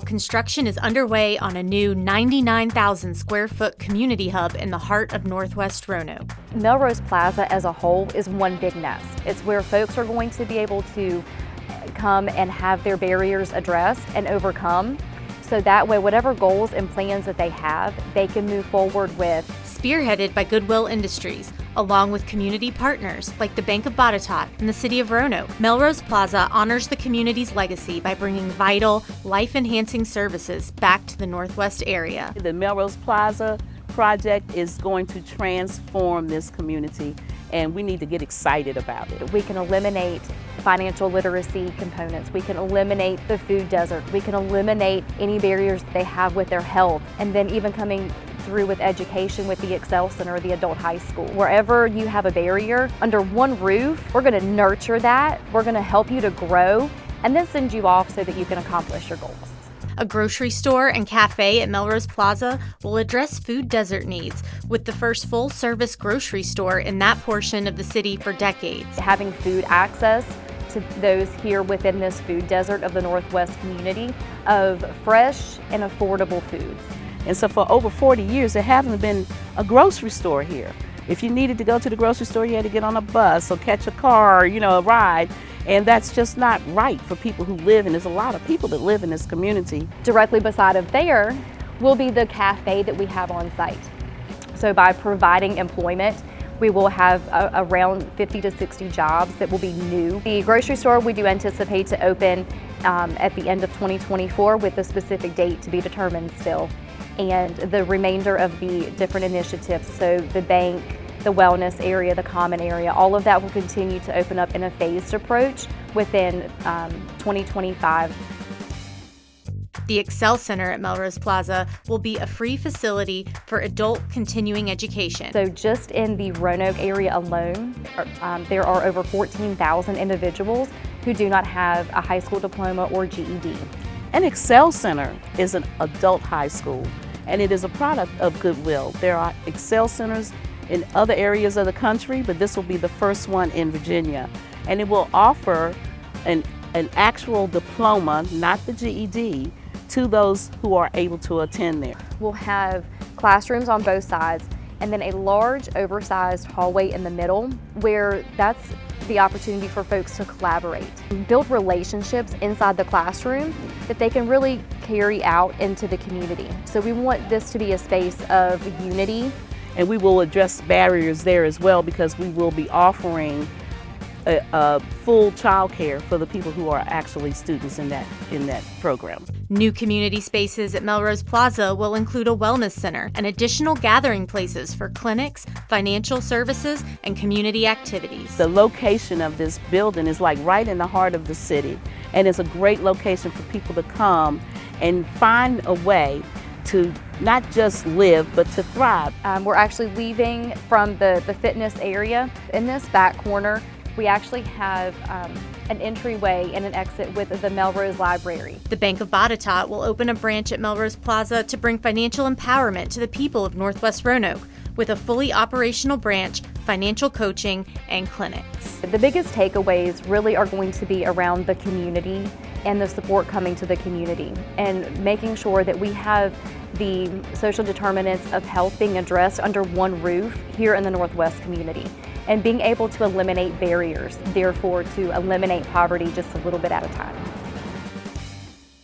construction is underway on a new 99,000 square foot community hub in the heart of Northwest Roanoke. Melrose Plaza as a whole is one big nest. It's where folks are going to be able to come and have their barriers addressed and overcome. So that way, whatever goals and plans that they have, they can move forward with. Spearheaded by Goodwill Industries, along with community partners like the Bank of Botetourt and the City of Roanoke, Melrose Plaza honors the community's legacy by bringing vital, life-enhancing services back to the Northwest area. The Melrose Plaza project is going to transform this community, and we need to get excited about it. We can eliminate financial literacy components. We can eliminate the food desert. We can eliminate any barriers they have with their health, and then even coming through with education with the Excel Center or the adult high school. Wherever you have a barrier, under one roof, we're going to nurture that. We're going to help you to grow and then send you off so that you can accomplish your goals. A grocery store and cafe at Melrose Plaza will address food desert needs with the first full-service grocery store in that portion of the city for decades. Having food access to those here within this food desert of the Northwest community of fresh and affordable foods. And so for over 40 years, there hasn't been a grocery store here. If you needed to go to the grocery store, you had to get on a bus or catch a car, a ride. And that's just not right for people who live, and there's a lot of people that live in this community. Directly beside of there will be the cafe that we have on site. So by providing employment, we will have around 50 to 60 jobs that will be new. The grocery store we do anticipate to open at the end of 2024 with a specific date to be determined still. And the remainder of the different initiatives, so the bank, the wellness area, the common area, all of that will continue to open up in a phased approach within 2025. The Excel Center at Melrose Plaza will be a free facility for adult continuing education. So just in the Roanoke area alone, there are over 14,000 individuals who do not have a high school diploma or GED. An Excel Center is an adult high school, and it is a product of Goodwill. There are Excel Centers in other areas of the country, but this will be the first one in Virginia. And it will offer an actual diploma, not the GED, to those who are able to attend there. We'll have classrooms on both sides and then a large oversized hallway in the middle where that's the opportunity for folks to collaborate. Build relationships inside the classroom that they can really carry out into the community. So we want this to be a space of unity. And we will address barriers there as well, because we will be offering full child care for the people who are actually students in that program. New community spaces at Melrose Plaza will include a wellness center and additional gathering places for clinics, financial services, and community activities. The location of this building is like right in the heart of the city, and it's a great location for people to come and find a way to not just live, but to thrive. We're actually leaving from the fitness area. In this back corner, we actually have an entryway and an exit with the Melrose Library. The Bank of Botetourt will open a branch at Melrose Plaza to bring financial empowerment to the people of Northwest Roanoke with a fully operational branch, financial coaching, and clinics. The biggest takeaways really are going to be around the community and the support coming to the community and making sure that we have the social determinants of health being addressed under one roof here in the Northwest community and being able to eliminate barriers, therefore to eliminate poverty just a little bit at a time.